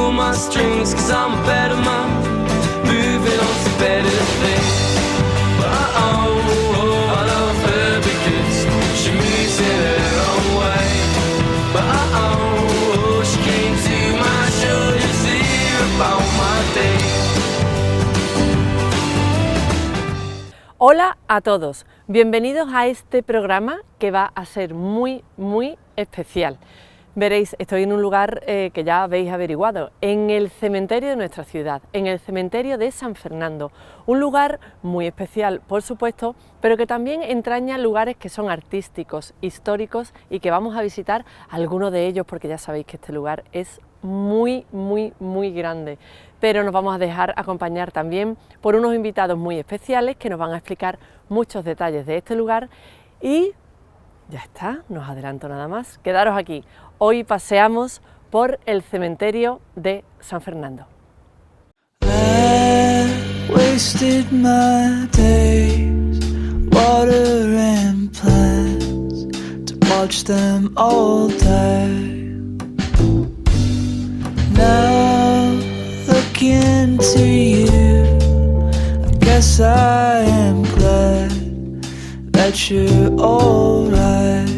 pull my strings, 'cause I'm a better man, moving on to better things. But I love her because she moves in her own way. But she came to my shoulders here about my day. Hola a todos, bienvenidos a este programa que va a ser muy especial. Veréis, estoy en un lugar que ya habéis averiguado, en el cementerio de nuestra ciudad, en el cementerio de San Fernando. Un lugar muy especial, por supuesto, pero que también entraña lugares que son artísticos, históricos y que vamos a visitar algunos de ellos porque ya sabéis que este lugar es muy grande. Pero nos vamos a dejar acompañar también por unos invitados muy especiales que nos van a explicar muchos detalles de este lugar y ya está, no os adelanto nada más, quedaros aquí. Hoy paseamos por el cementerio de San Fernando. I wasted my days watering plants to watch them all die. Now looking to you, I guess I am glad that you're alright.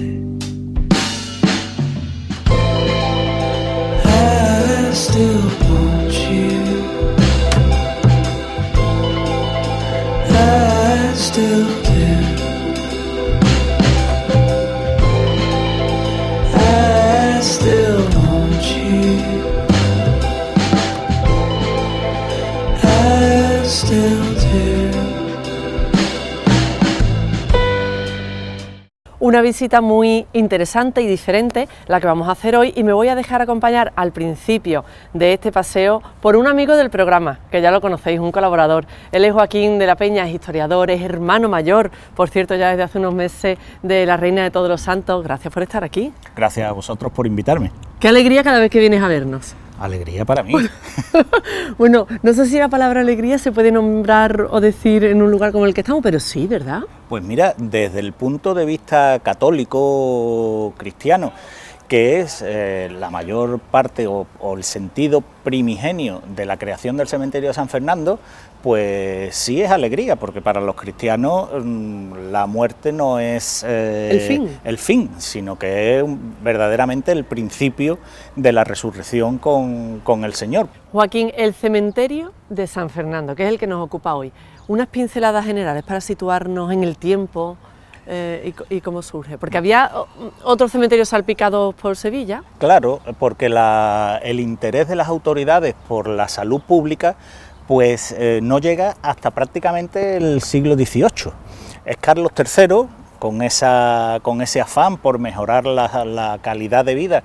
I still want you, I still do. I still want you, I still do. Una visita muy interesante y diferente la que vamos a hacer hoy y me voy a dejar acompañar al principio de este paseo por un amigo del programa, que ya lo conocéis, un colaborador. Él es Joaquín de la Peña, es historiador, es hermano mayor, por cierto, ya desde hace unos meses de la Reina de Todos los Santos. Gracias por estar aquí. Gracias a vosotros por invitarme. Qué alegría cada vez que vienes a vernos. Alegría para mí. Bueno, no sé si la palabra alegría se puede nombrar o decir en un lugar como el que estamos, pero sí, ¿verdad? Pues mira, desde el punto de vista católico cristiano, que es la mayor parte o el sentido primigenio de la creación del cementerio de San Fernando, pues sí es alegría, porque para los cristianos la muerte no es el fin, sino que es verdaderamente el principio de la resurrección con el Señor. Joaquín, el cementerio de San Fernando, que es el que nos ocupa hoy, unas pinceladas generales para situarnos en el tiempo y cómo surge, porque había otros cementerios salpicados por Sevilla. Claro, porque el interés de las autoridades por la salud pública pues no llega hasta prácticamente el siglo XVIII. Es Carlos III, con ese afán por mejorar la calidad de vida,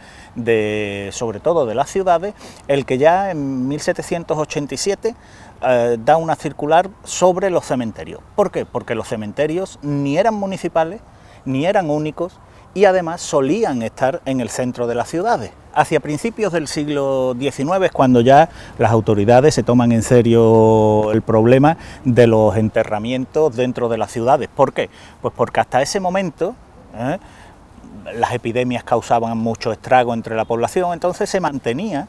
sobre todo de las ciudades, el que ya en 1787 da una circular sobre los cementerios. ¿Por qué? Porque los cementerios ni eran municipales, ni eran únicos, y además solían estar en el centro de las ciudades. Hacia principios del siglo XIX es cuando ya las autoridades se toman en serio el problema de los enterramientos dentro de las ciudades. ¿Por qué? Pues porque hasta ese momento las epidemias causaban mucho estrago entre la población, entonces se mantenía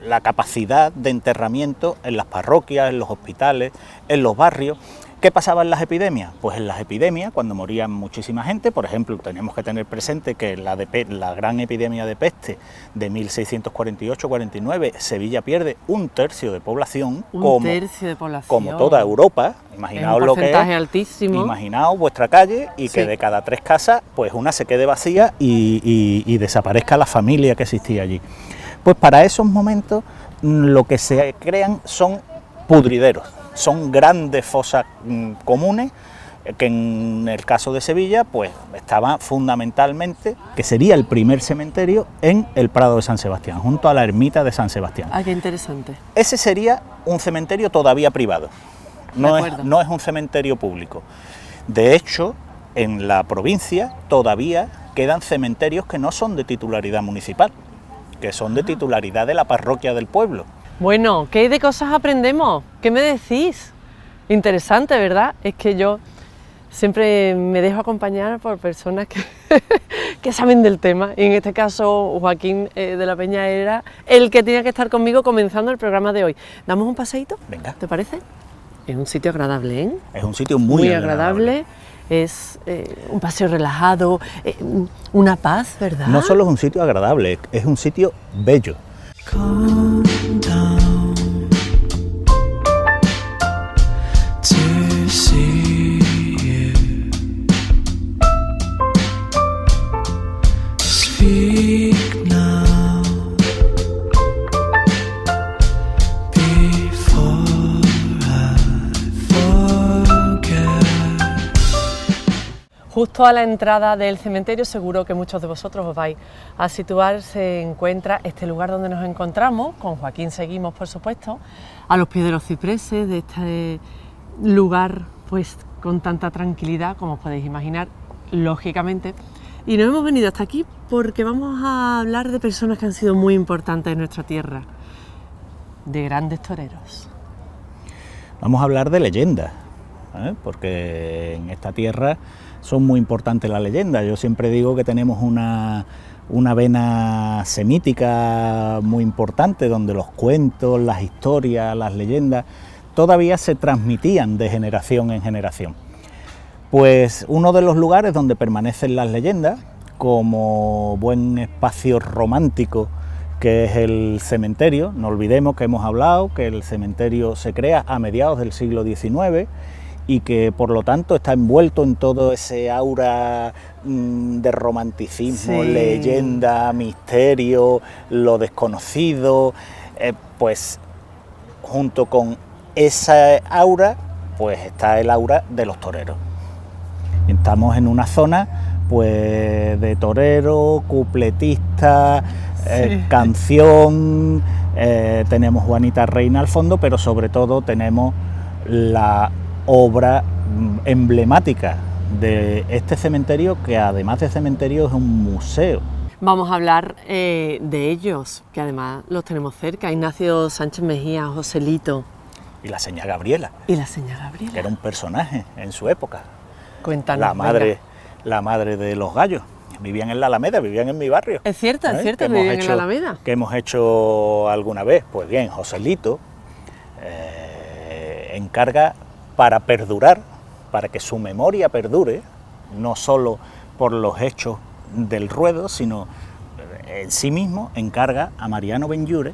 la capacidad de enterramiento en las parroquias, en los hospitales, en los barrios. ¿Qué pasaba en las epidemias? Pues en las epidemias, cuando morían muchísima gente, por ejemplo, tenemos que tener presente que la gran epidemia de peste de 1648-49, Sevilla pierde un tercio de población. Como toda Europa. Imaginaos lo que es. Altísimo. Imaginaos vuestra calle y que de cada 3 casas, pues una se quede vacía y desaparezca la familia que existía allí. Pues para esos momentos lo que se crean son pudrideros. Son grandes fosas comunes que en el caso de Sevilla pues estaba fundamentalmente, que sería el primer cementerio en el Prado de San Sebastián, junto a la ermita de San Sebastián. Ah, qué interesante. Ese sería un cementerio todavía privado, no es un cementerio público. De hecho, en la provincia todavía quedan cementerios que no son de titularidad municipal, que son de titularidad de la parroquia del pueblo. Bueno, ¿qué de cosas aprendemos? ¿Qué me decís? Interesante, ¿verdad? Es que yo siempre me dejo acompañar por personas que saben del tema, y en este caso Joaquín de la Peña era el que tenía que estar conmigo comenzando el programa de hoy. ¿Damos un paseíto? Venga. ¿Te parece? Es un sitio agradable, ¿eh? Es un sitio muy agradable. Es un paseo relajado, una paz, ¿verdad? No solo es un sitio agradable, es un sitio bello. Calm down to see you. Speak now before I forget. Justo a la entrada del cementerio, seguro que muchos de vosotros os vais a situar, se encuentra este lugar donde nos encontramos. Con Joaquín seguimos, por supuesto, a los pies de los cipreses, de este lugar pues con tanta tranquilidad, como os podéis imaginar, lógicamente. Y nos hemos venido hasta aquí porque vamos a hablar de personas que han sido muy importantes en nuestra tierra, de grandes toreros. Vamos a hablar de leyendas, porque en esta tierra son muy importantes las leyendas. Yo siempre digo que tenemos una vena semítica muy importante, donde los cuentos, las historias, las leyendas, todavía se transmitían de generación en generación. Pues uno de los lugares donde permanecen las leyendas, como buen espacio romántico que es el cementerio, no olvidemos que hemos hablado que el cementerio se crea a mediados del siglo XIX, y que por lo tanto está envuelto en todo ese aura de romanticismo, sí, leyenda, misterio, lo desconocido, pues junto con esa aura pues está el aura de los toreros. Estamos en una zona pues de torero, cupletista, sí, canción, tenemos Juanita Reina al fondo, pero sobre todo tenemos la obra emblemática de este cementerio, que además de cementerio es un museo. Vamos a hablar de ellos, que además los tenemos cerca: Ignacio Sánchez Mejía, Joselito. Y la señá Gabriela. Y la señá Gabriela. Que era un personaje en su época. Cuéntanos. La madre de los gallos. Vivían en la Alameda, vivían en mi barrio. Es cierto, vivían en la Alameda. ¿Qué hemos hecho alguna vez? Pues bien, Joselito encarga para perdurar, para que su memoria perdure, no solo por los hechos del ruedo, sino en sí mismo, encarga a Mariano Benlliure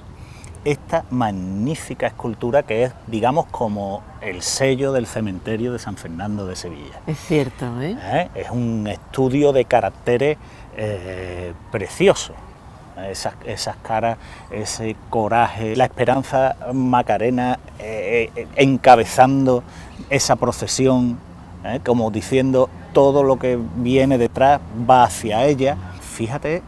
esta magnífica escultura que es, digamos, como el sello del cementerio de San Fernando de Sevilla. Es cierto, ¿eh? Es un estudio de caracteres precioso. Esas caras, ese coraje, la Esperanza Macarena encabezando esa procesión, como diciendo todo lo que viene detrás va hacia ella. Fíjate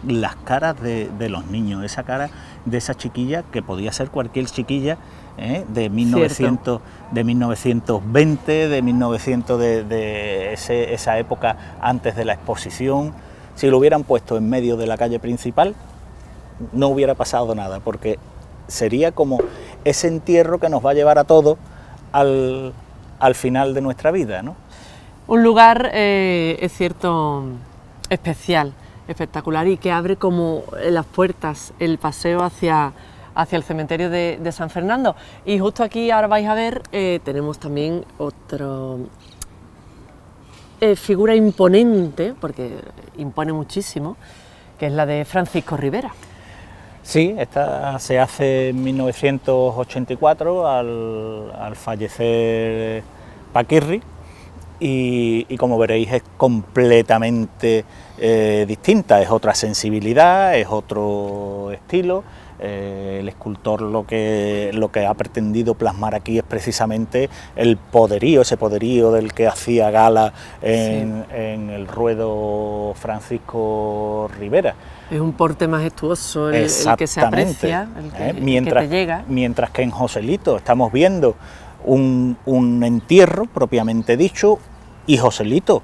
las caras de los niños, esa cara de esa chiquilla, que podía ser cualquier chiquilla, de 1900, de 1920, de 1900, esa época antes de la exposición. Si lo hubieran puesto en medio de la calle principal, no hubiera pasado nada, porque sería como ese entierro que nos va a llevar a todos al final de nuestra vida, ¿no? Un lugar, es cierto, especial, espectacular, y que abre como las puertas, el paseo hacia el cementerio de San Fernando. Y justo aquí, ahora vais a ver, tenemos también otra figura imponente, porque impone muchísimo, que es la de Francisco Rivera. Sí, esta se hace en 1984 al fallecer Paquirri, y como veréis es completamente distinta, es otra sensibilidad, es otro estilo. El escultor lo que ha pretendido plasmar aquí es precisamente el poderío, ese poderío del que hacía gala en el ruedo Francisco Rivera. Es un porte majestuoso el que se aprecia, el que te llega. Mientras que en Joselito estamos viendo un entierro propiamente dicho, y Joselito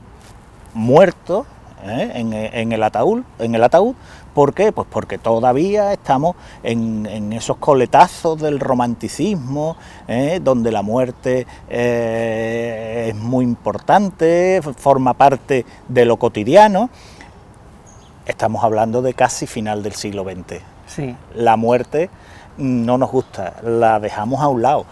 muerto en el ataúd. ¿Por qué? Pues porque todavía estamos en esos coletazos del romanticismo, donde la muerte es muy importante, forma parte de lo cotidiano. estamos hablando de casi final del siglo XX. Sí. La muerte no nos gusta, la dejamos a un lado.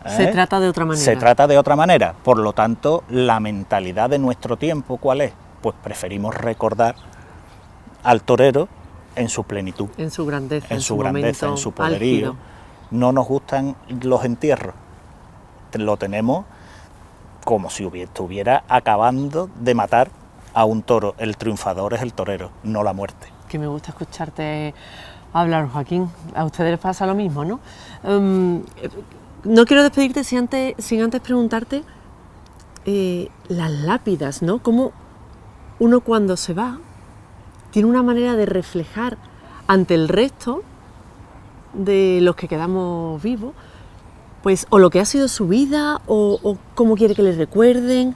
Se trata de otra manera. Se trata de otra manera. Por lo tanto, la mentalidad de nuestro tiempo, ¿cuál es? Pues preferimos recordar al torero en su plenitud, En su grandeza, en su grandeza, en su poderío. álgido. No nos gustan los entierros. Lo tenemos como si estuviera acabando de matar a un toro. El triunfador es el torero, no la muerte. Que me gusta escucharte hablar, Joaquín. A ustedes les pasa lo mismo, ¿no? No quiero despedirte sin antes preguntarte las lápidas, ¿no? Cómo uno cuando se va tiene una manera de reflejar ante el resto de los que quedamos vivos, pues o lo que ha sido su vida o cómo quiere que les recuerden.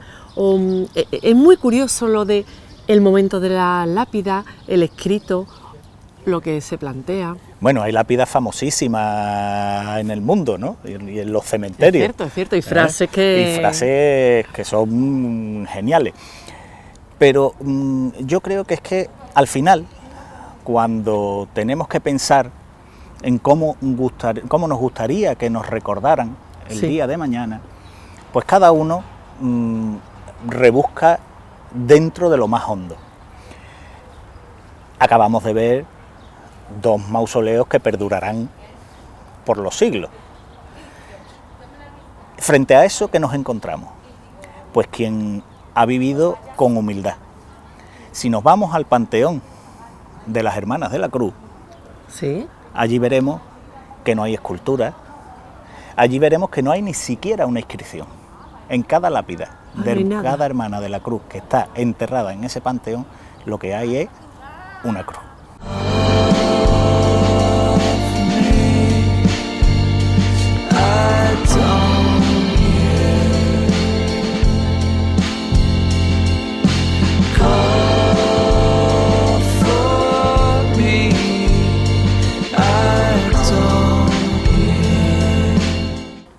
Es muy curioso lo de el momento de la lápida, el escrito, lo que se plantea. Bueno, hay lápidas famosísimas en el mundo, ¿no? Y en los cementerios. Es cierto, y frases que... Y frases que son geniales. Pero yo creo que es que al final, cuando tenemos que pensar en cómo nos gustaría que nos recordaran el día de mañana, pues cada uno rebusca dentro de lo más hondo. Acabamos de ver 2 mausoleos que perdurarán por los siglos. Frente a eso, ¿qué nos encontramos? Pues quien ha vivido con humildad. Si nos vamos al panteón de las Hermanas de la Cruz, ¿Sí? allí veremos que no hay esculturas, allí veremos que no hay ni siquiera una inscripción. En cada lápida de cada hermana de la Cruz que está enterrada en ese panteón, lo que hay es una cruz.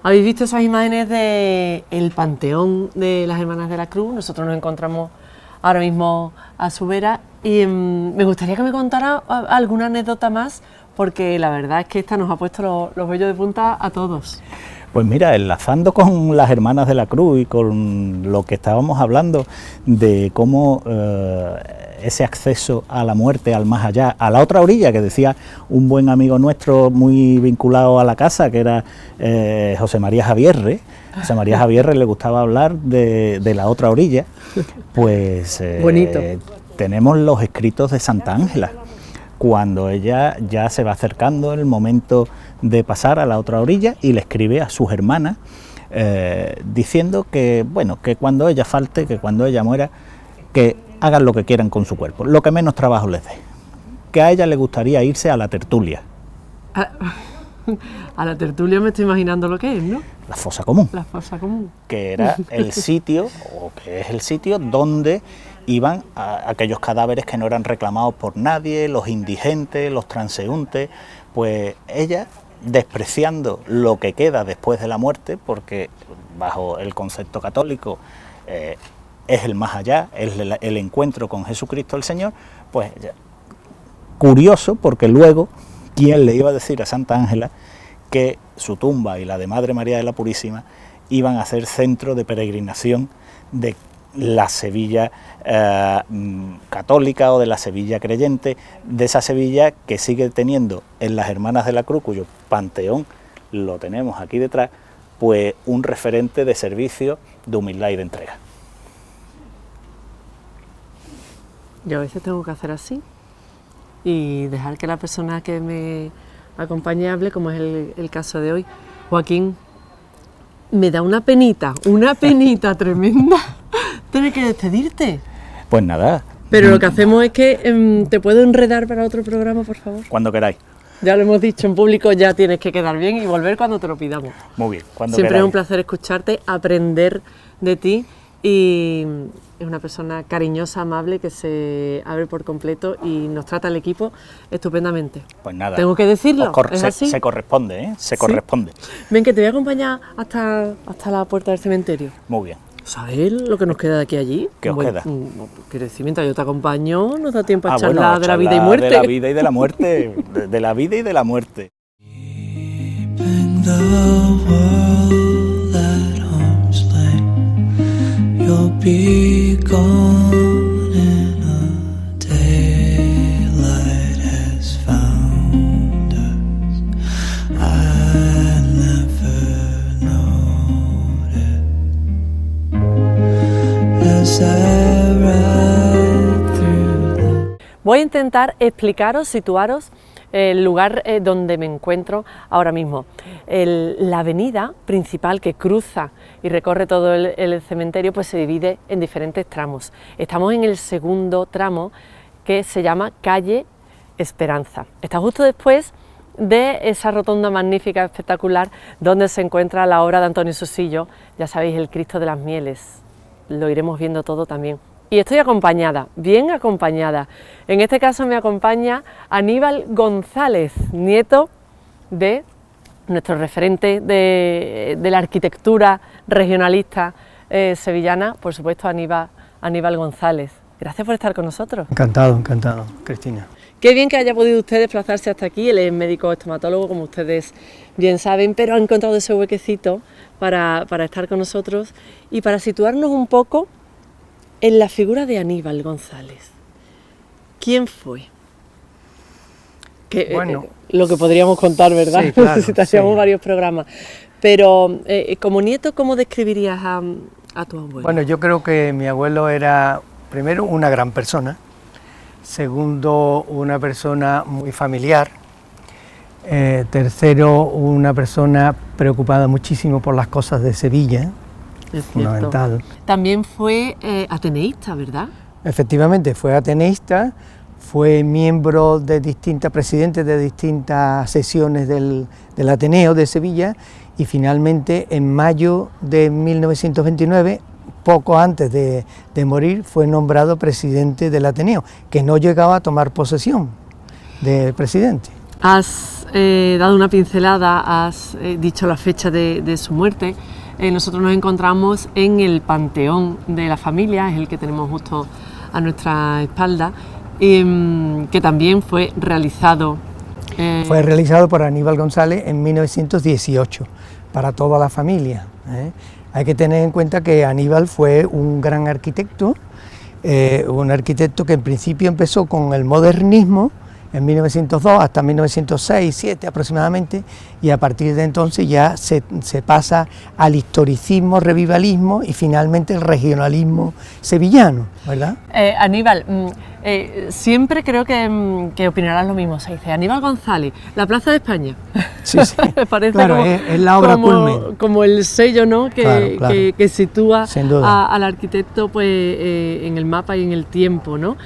¿Habéis visto esas imágenes del Panteón de las Hermanas de la Cruz? Nosotros nos encontramos ahora mismo a su vera y me gustaría que me contara alguna anécdota más, porque la verdad es que esta nos ha puesto los vellos de punta a todos. Pues mira, enlazando con las Hermanas de la Cruz y con lo que estábamos hablando de cómo ese acceso a la muerte, al más allá, a la otra orilla, que decía un buen amigo nuestro muy vinculado a la casa, que era José María Javierre. José María Javierre le gustaba hablar de la otra orilla, pues bonito. Tenemos los escritos de Santa Ángela, cuando ella ya se va acercando el momento de pasar a la otra orilla y le escribe a sus hermanas diciendo que, bueno, que cuando ella falte, que cuando ella muera, que hagan lo que quieran con su cuerpo, lo que menos trabajo les dé, que a ella le gustaría irse a la tertulia. A la tertulia me estoy imaginando lo que es, ¿no? La fosa común. La fosa común. Que era el sitio, o que es el sitio donde iban aquellos cadáveres que no eran reclamados por nadie, los indigentes, los transeúntes. Pues ella, despreciando lo que queda después de la muerte, porque bajo el concepto católico es el más allá, es el encuentro con Jesucristo el Señor, pues curioso, porque luego, ¿quién le iba a decir a Santa Ángela que su tumba y la de Madre María de la Purísima iban a ser centro de peregrinación de la Sevilla católica o de la Sevilla creyente, de esa Sevilla que sigue teniendo en las Hermanas de la Cruz, cuyo panteón lo tenemos aquí detrás, pues un referente de servicio, de humildad y de entrega? Yo a veces tengo que hacer así y dejar que la persona que me acompañe hable, como es el caso de hoy. Joaquín, me da una penita tremenda tener que despedirte. Pues nada. Pero lo que hacemos es que te puedo enredar para otro programa, por favor. Cuando queráis. Ya lo hemos dicho en público, ya tienes que quedar bien y volver cuando te lo pidamos. Muy bien, cuando Siempre queráis. es un placer escucharte, aprender de ti, y es una persona cariñosa, amable, que se abre por completo y nos trata al equipo estupendamente. Pues nada. Tengo que decirlo, ¿es así? Se corresponde, ¿eh? Se corresponde. Ven, que te voy a acompañar hasta la puerta del cementerio. Muy bien. ¿Sabes lo que nos queda de aquí a allí? ¿Qué os queda? Quiero decir, mientras yo te acompaño, nos da tiempo a Bueno, charlar de la vida y charlar muerte. de la vida y de la muerte, de la vida y de la muerte. Keeping the world at arm's length, you'll be gone in a daylight has found us. I never noticed as I ride through the Voy a intentar explicaros, situaros el lugar donde me encuentro ahora mismo. La avenida principal que cruza y recorre todo el cementerio pues se divide en diferentes tramos. Estamos en el segundo tramo, que se llama Calle Esperanza. Está justo después de esa rotonda magnífica, espectacular, donde se encuentra la obra de Antonio Sosillo, ya sabéis, el Cristo de las Mieles. Lo iremos viendo todo también. Y estoy acompañada, bien acompañada. En este caso me acompaña Aníbal González, nieto de nuestro referente de la arquitectura regionalista sevillana, por supuesto Aníbal González. Gracias por estar con nosotros. Encantado, Cristina. Qué bien que haya podido usted desplazarse hasta aquí. Él es médico estomatólogo, como ustedes bien saben, pero ha encontrado ese huequecito para estar con nosotros y para situarnos un poco en la figura de Aníbal González. ¿Quién fue? Bueno, lo que podríamos contar, ¿verdad? Sí, claro, Necesitaríamos sí. varios programas. Pero como nieto, ¿cómo describirías a tu abuelo? Bueno, yo creo que mi abuelo era, primero, una gran persona, segundo, una persona muy familiar, tercero, una persona preocupada muchísimo por las cosas de Sevilla, Es cierto. fundamental. También fue ateneísta, ¿verdad? Efectivamente, fue ateneísta, fue miembro de presidente de distintas sesiones del Ateneo de Sevilla y finalmente en mayo de 1929, poco antes de morir, fue nombrado presidente del Ateneo, que no llegaba a tomar posesión de presidente. Has dado una pincelada, has dicho la fecha de su muerte. Nosotros nos encontramos en el Panteón de la Familia, es el que tenemos justo a nuestra espalda, que también fue realizado. Fue realizado por Aníbal González en 1918, para toda la familia. Hay que tener en cuenta que Aníbal fue un gran arquitecto, un arquitecto que en principio empezó con el modernismo, en 1902 hasta 1906-07 aproximadamente, y a partir de entonces ya se pasa al historicismo, revivalismo y finalmente el regionalismo sevillano, ¿verdad? Aníbal, siempre creo que opinarás lo mismo. Se dice Aníbal González, la Plaza de España. Sí, sí. Me parece Claro, como, es la obra culmen. como el sello, ¿no? Claro. que sitúa Sin duda. al arquitecto pues, en el mapa y en el tiempo, ¿no?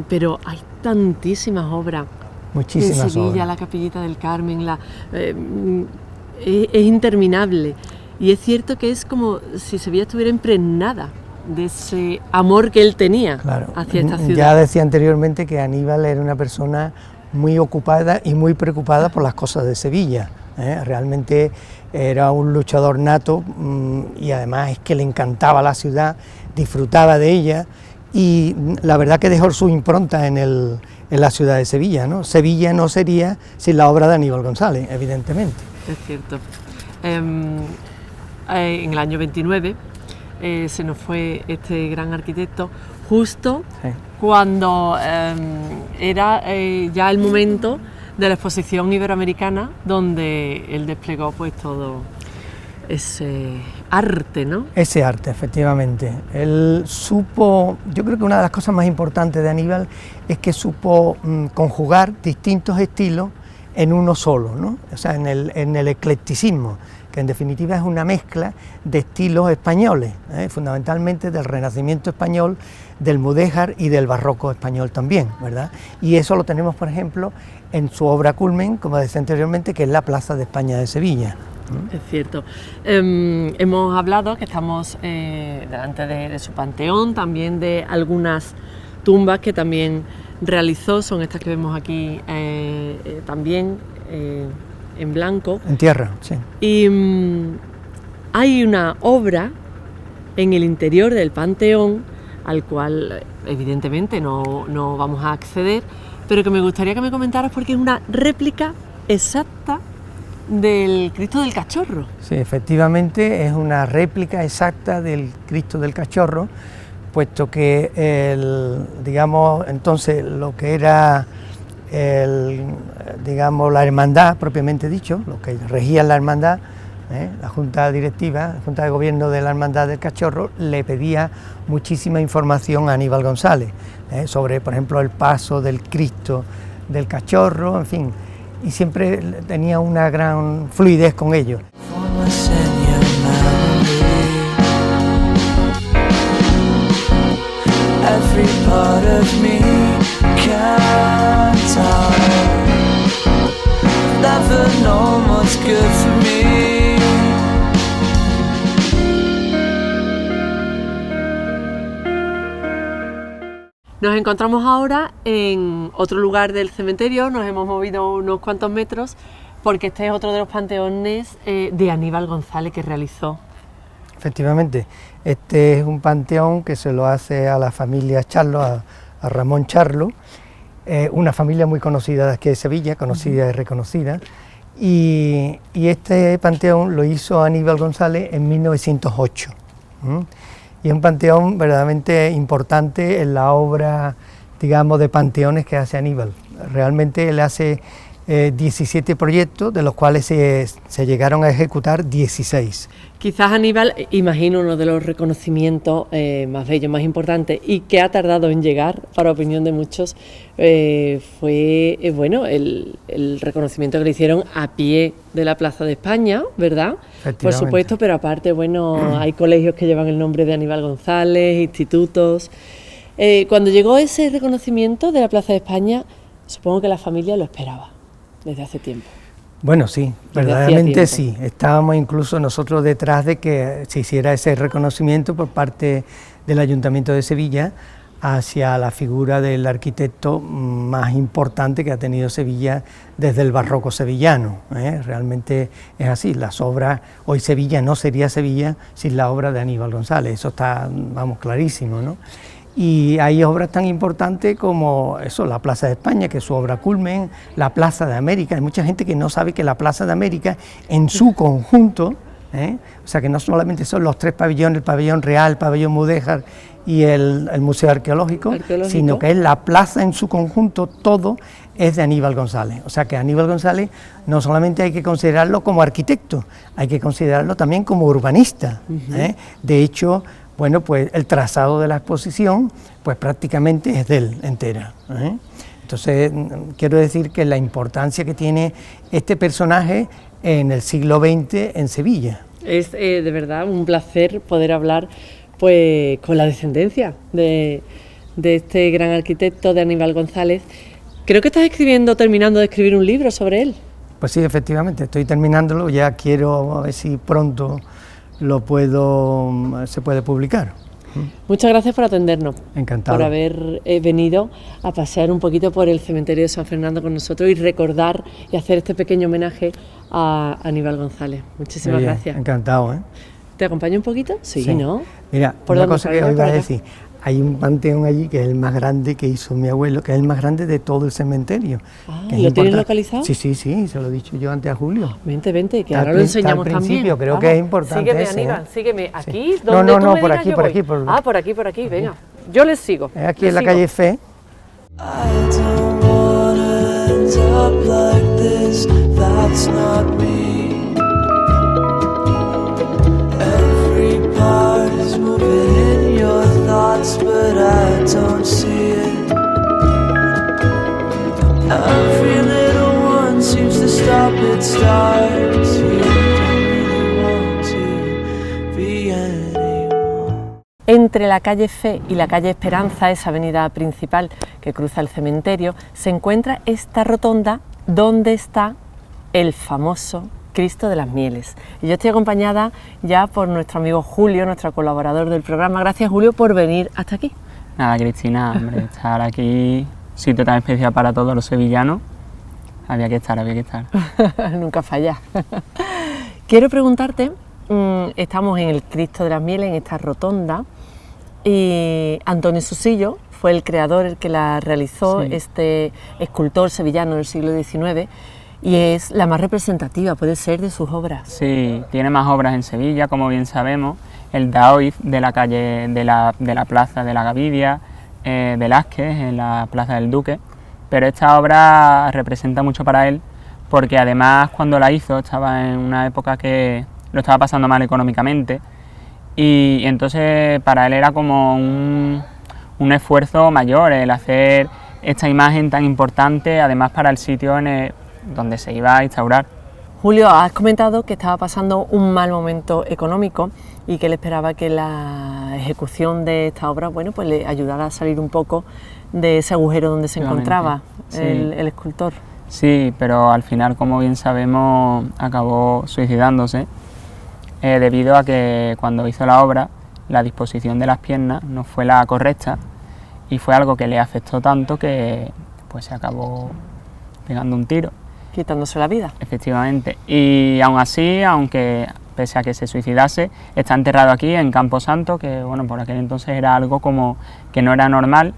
Pero hay tantísimas obras. Muchísimas En Sevilla, obras. la Capillita del Carmen, es interminable. Y es cierto que es como si Sevilla estuviera impregnada de ese amor que él tenía Claro. hacia esta ciudad. Ya decía anteriormente que Aníbal era una persona muy ocupada y muy preocupada por las cosas de Sevilla. Realmente era un luchador nato y además es que le encantaba la ciudad, disfrutaba de ella y la verdad que dejó su impronta en la ciudad de Sevilla, ¿no? Sevilla no sería sin la obra de Aníbal González, evidentemente. Es cierto. En el año 29 se nos fue este gran arquitecto justo Sí. cuando era ya el momento de la exposición iberoamericana donde él desplegó pues todo ese arte, ¿no? Ese arte, efectivamente. Él supo, yo creo que una de las cosas más importantes de Aníbal es que supo conjugar distintos estilos en uno solo, ¿no? O sea, en el eclecticismo, que en definitiva es una mezcla de estilos españoles, fundamentalmente del Renacimiento español, del mudéjar y del barroco español también, ¿verdad? Y eso lo tenemos, por ejemplo, en su obra culmen, como decía anteriormente, que es la Plaza de España de Sevilla. Es cierto. Hemos hablado que estamos delante de su panteón, también de algunas tumbas que también realizó, son estas que vemos aquí también en blanco. En tierra, sí. Y hay una obra en el interior del Panteón, al cual evidentemente no vamos a acceder, pero que me gustaría que me comentaras porque es una réplica exacta del Cristo del Cachorro. Sí, efectivamente es una réplica exacta del Cristo del Cachorro, puesto que digamos, entonces lo que era digamos, la hermandad propiamente dicho, lo que regía la hermandad, la Junta Directiva, la Junta de Gobierno de la Hermandad del Cachorro, le pedía muchísima información a Aníbal González sobre, por ejemplo, el paso del Cristo del Cachorro, en fin, y siempre tenía una gran fluidez con ello. Formless in your memory. Every part of me can't tell. Never known what's good for me. Nos encontramos ahora en otro lugar del cementerio, nos hemos movido unos cuantos metros porque este es otro de los panteones de Aníbal González que realizó. Efectivamente, este es un panteón que se lo hace a la familia Charlo, a Ramón Charlo, una familia muy conocida de aquí de Sevilla, conocida y reconocida, y este panteón lo hizo Aníbal González en 1908. Y es un panteón verdaderamente importante en la obra, digamos, de panteones que hace Aníbal. Realmente él hace 17 proyectos, de los cuales se llegaron a ejecutar 16. Quizás Aníbal, imagino, uno de los reconocimientos más bellos, más importantes y que ha tardado en llegar, para opinión de muchos, fue bueno, el reconocimiento que le hicieron a pie de la Plaza de España, ¿verdad? Por supuesto, pero aparte, bueno, hay colegios que llevan el nombre de Aníbal González, institutos. Cuando llegó ese reconocimiento de la Plaza de España, supongo que la familia lo esperaba desde hace tiempo. Bueno, sí, verdaderamente sí. Estábamos incluso nosotros detrás de que se hiciera ese reconocimiento por parte del Ayuntamiento de Sevilla hacia la figura del arquitecto más importante que ha tenido Sevilla desde el barroco sevillano. Realmente es así, las obras, hoy Sevilla no sería Sevilla sin la obra de Aníbal González, eso está, vamos, clarísimo, ¿no? Y hay obras tan importantes como eso, la Plaza de España, que es su obra culmen, la Plaza de América. Hay mucha gente que no sabe que la Plaza de América en su conjunto, o sea que no solamente son los tres pabellones, el pabellón real, el pabellón mudéjar y el Museo Arqueológico, sino que es la plaza en su conjunto, todo es de Aníbal González. O sea que Aníbal González no solamente hay que considerarlo como arquitecto, hay que considerarlo también como urbanista. De hecho, bueno, pues el trazado de la exposición, pues prácticamente es de él entera. Entonces, quiero decir que la importancia que tiene este personaje en el siglo XX en Sevilla. Es de verdad un placer poder hablar pues con la descendencia de este gran arquitecto, de Aníbal González. Creo que estás terminando de escribir un libro sobre él. Pues sí, efectivamente, estoy terminándolo, ya quiero a ver si pronto se puede publicar. Muchas gracias por atendernos. Encantado. Por haber venido a pasear un poquito por el cementerio de San Fernando con nosotros y recordar y hacer este pequeño homenaje a Aníbal González. Muchísimas gracias. Encantado. ¿Te acompaño un poquito? Sí, ¿no? Mira, una cosa que hoy vas a decir. Hay un panteón allí que es el más grande que hizo mi abuelo, que es el más grande de todo el cementerio. Ah, ¿lo tienes localizado? Sí, se lo he dicho yo antes a Julio. Vente, que ahora lo enseñamos también. Creo que es importante. Sígueme, ese, Aníbal, sígueme. ¿Aquí? Sí. ¿Dónde tú me por digas aquí, yo por voy? aquí. Por aquí, venga. Yo les sigo. Es aquí en la calle Fe. I don't wanna end up like this, that's not me. Every part is moving in your thoughts, but I don't see it. Every little one seems to stop its start. You don't really want to be anyone. Entre la calle Fe y la calle Esperanza, esa avenida principal que cruza el cementerio, se encuentra esta rotonda donde está el famoso Cristo de las Mieles. Y yo estoy acompañada ya por nuestro amigo Julio, nuestro colaborador del programa. Gracias, Julio, por venir hasta aquí. Nada, Cristina, hombre, estar aquí, sitio tan especial para todos los sevillanos, había que estar. Nunca falla. Quiero preguntarte estamos en el Cristo de las Mieles, en esta rotonda, y Antonio Susillo fue el creador, el que la realizó, Sí. este escultor sevillano del siglo XIX, y es la más representativa, puede ser, de sus obras. Sí, tiene más obras en Sevilla, como bien sabemos, el Daoiz de la calle de la plaza de la Gavidia, Velázquez en la plaza del Duque, pero esta obra representa mucho para él porque además cuando la hizo estaba en una época que lo estaba pasando mal económicamente y entonces para él era como un esfuerzo mayor el hacer esta imagen tan importante, además para el sitio donde se iba a instaurar. Julio, has comentado que estaba pasando un mal momento económico y que él esperaba que la ejecución de esta obra, bueno, pues le ayudara a salir un poco de ese agujero donde se encontraba Sí. el escultor. Sí, pero al final, como bien sabemos, acabó suicidándose debido a que cuando hizo la obra la disposición de las piernas no fue la correcta y fue algo que le afectó tanto que pues se acabó pegando un tiro. Quitándose la vida. Efectivamente, y aún así, aunque pese a que se suicidase, está enterrado aquí en Campo Santo, que bueno, por aquel entonces era algo como que no era normal,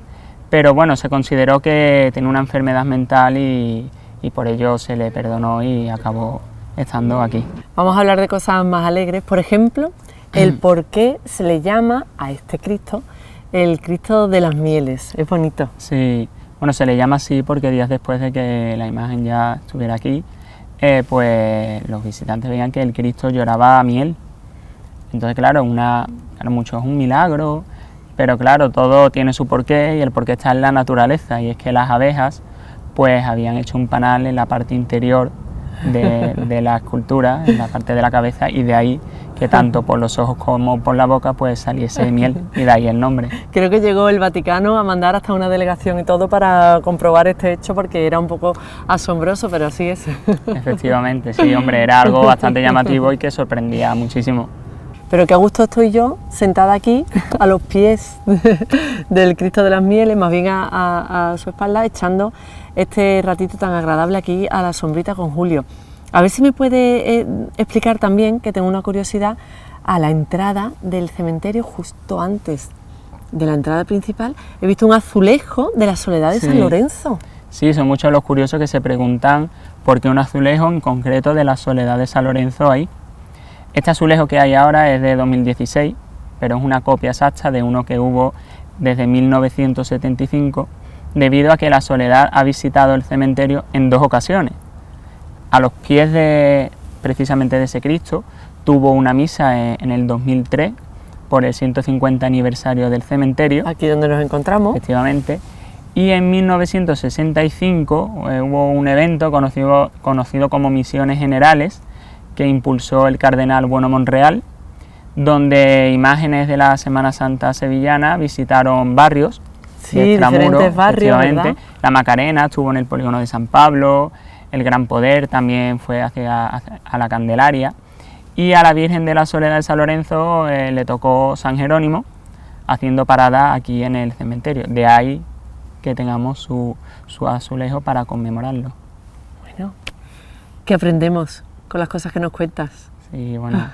pero bueno, se consideró que tenía una enfermedad mental y por ello se le perdonó y acabó estando aquí. Vamos a hablar de cosas más alegres, por ejemplo, el por qué se le llama a este Cristo el Cristo de las Mieles. Es bonito. Sí, bueno, se le llama así porque días después de que la imagen ya estuviera aquí, pues los visitantes veían que el Cristo lloraba miel. Entonces, claro, mucho es un milagro, pero claro, todo tiene su porqué y el porqué está en la naturaleza, y es que las abejas pues habían hecho un panal en la parte interior de la escultura, en la parte de la cabeza, y de ahí que tanto por los ojos como por la boca pues saliese miel, y de ahí el nombre. Creo que llegó el Vaticano a mandar hasta una delegación y todo para comprobar este hecho porque era un poco asombroso, pero así es. Efectivamente, sí, hombre, era algo bastante llamativo y que sorprendía muchísimo. Pero qué a gusto estoy yo sentada aquí a los pies del Cristo de las Mieles, más bien a su espalda, echando este ratito tan agradable aquí a la sombrita con Julio. A ver si me puede explicar también, que tengo una curiosidad, a la entrada del cementerio, justo antes de la entrada principal, he visto un azulejo de la Soledad de Sí. San Lorenzo. Sí, son muchos los curiosos que se preguntan por qué un azulejo en concreto de la Soledad de San Lorenzo ahí. Este azulejo que hay ahora es de 2016, pero es una copia exacta de uno que hubo desde 1975, debido a que la Soledad ha visitado el cementerio en 2 ocasiones. A los pies precisamente de ese Cristo tuvo una misa en el 2003 por el 150 aniversario del cementerio. Aquí donde nos encontramos. Efectivamente. Y en 1965 hubo un evento conocido como Misiones Generales, que impulsó el cardenal Bueno Monreal, donde imágenes de la Semana Santa sevillana visitaron barrios Sí, de extramuros, diferentes barrios, efectivamente. ¿verdad? La Macarena estuvo en el polígono de San Pablo, el Gran Poder también fue a la Candelaria, y a la Virgen de la Soledad de San Lorenzo le tocó San Jerónimo, haciendo parada aquí en el cementerio. De ahí que tengamos su azulejo para conmemorarlo. Bueno, ¿qué aprendemos con las cosas que nos cuentas? Sí, bueno,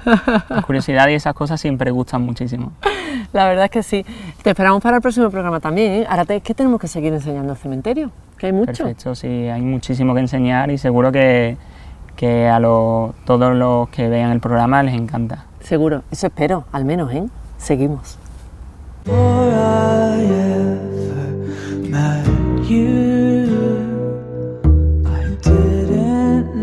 la curiosidad y esas cosas siempre gustan muchísimo. La verdad es que sí. Te esperamos para el próximo programa también, ¿eh? Ahora es que tenemos que seguir enseñando el cementerio, que hay mucho. Perfecto, sí, hay muchísimo que enseñar y seguro que a todos los que vean el programa les encanta. Seguro, eso espero, al menos, ¿eh? Seguimos. Before I ever met you, I didn't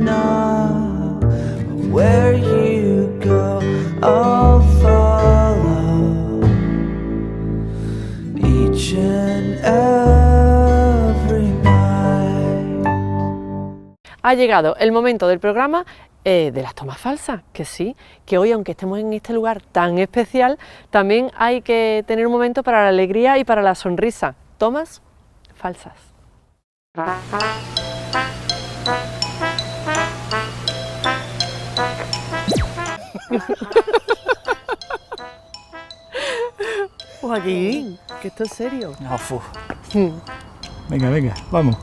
know where you go, I'll follow each and every night. Ha llegado el momento del programa de las tomas falsas, que sí, que hoy, aunque estemos en este lugar tan especial, también hay que tener un momento para la alegría y para la sonrisa. Tomas falsas. Joaquín, que esto es serio. Venga, vamos.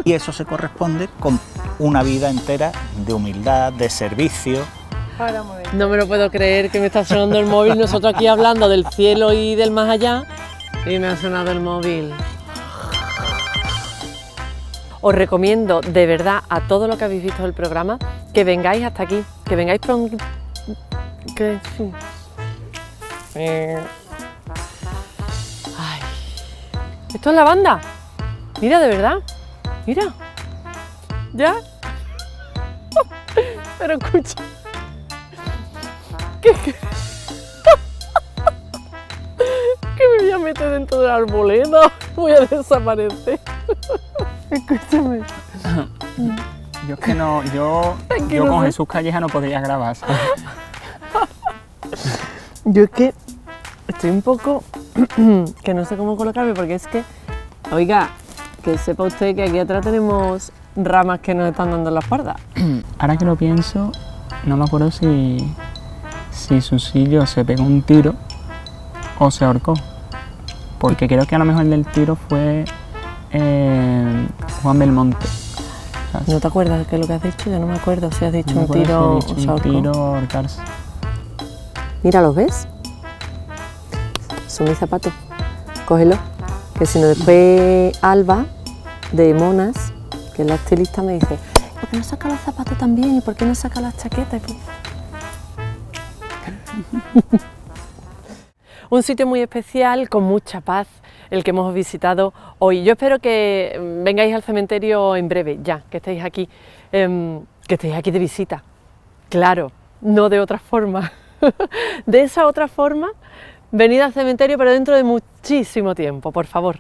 Y eso se corresponde con una vida entera de humildad, de servicio. No me lo puedo creer que me está sonando el móvil, nosotros aquí hablando del cielo y del más allá, y me ha sonado el móvil. Os recomiendo de verdad a todos los que habéis visto el programa que vengáis hasta aquí, que vengáis pronto. Ay. Esto es la banda. Mira, de verdad. Mira. ¿Ya? Pero escucha. Que me voy a meter dentro de la arboleda. Voy a desaparecer. Escúchame. Yo es que no, yo no con sé. Jesús Calleja no podría grabar, ¿sabes? Yo es que estoy un poco que no sé cómo colocarme porque es que, oiga, que sepa usted que aquí atrás tenemos ramas que nos están dando en la espalda. Ahora que lo pienso, no me acuerdo si Susillo se pegó un tiro o se ahorcó. Porque creo que a lo mejor el del tiro fue Juan Belmonte. ¿Sabes? ¿No te acuerdas de qué es lo que has dicho? Yo no me acuerdo si has dicho No me un tiro acuerdo si he o dicho se un ahorcó. tiro o ahorcarse. Mira, ¿los ves? Son mis zapatos. Cógelo. Que si no después Alba, de Monas, que es la estilista, me dice ¿por qué no saca los zapatos también? ¿Y por qué no saca las chaquetas? Un sitio muy especial, con mucha paz, el que hemos visitado hoy. Yo espero que vengáis al cementerio en breve, ya, que estéis aquí de visita. Claro, no de otra forma. De esa otra forma, venid al cementerio, pero dentro de muchísimo tiempo, por favor.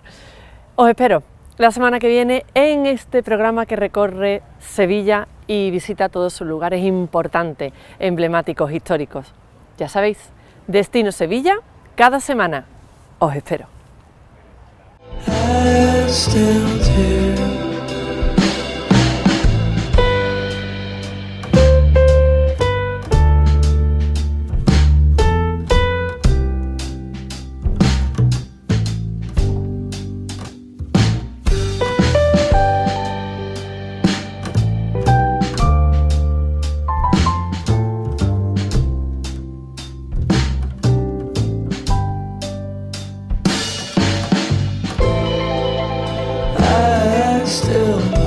Os espero la semana que viene en este programa que recorre Sevilla y visita todos sus lugares importantes, emblemáticos, históricos. Ya sabéis, Destino Sevilla, cada semana. Os espero. I still do. I still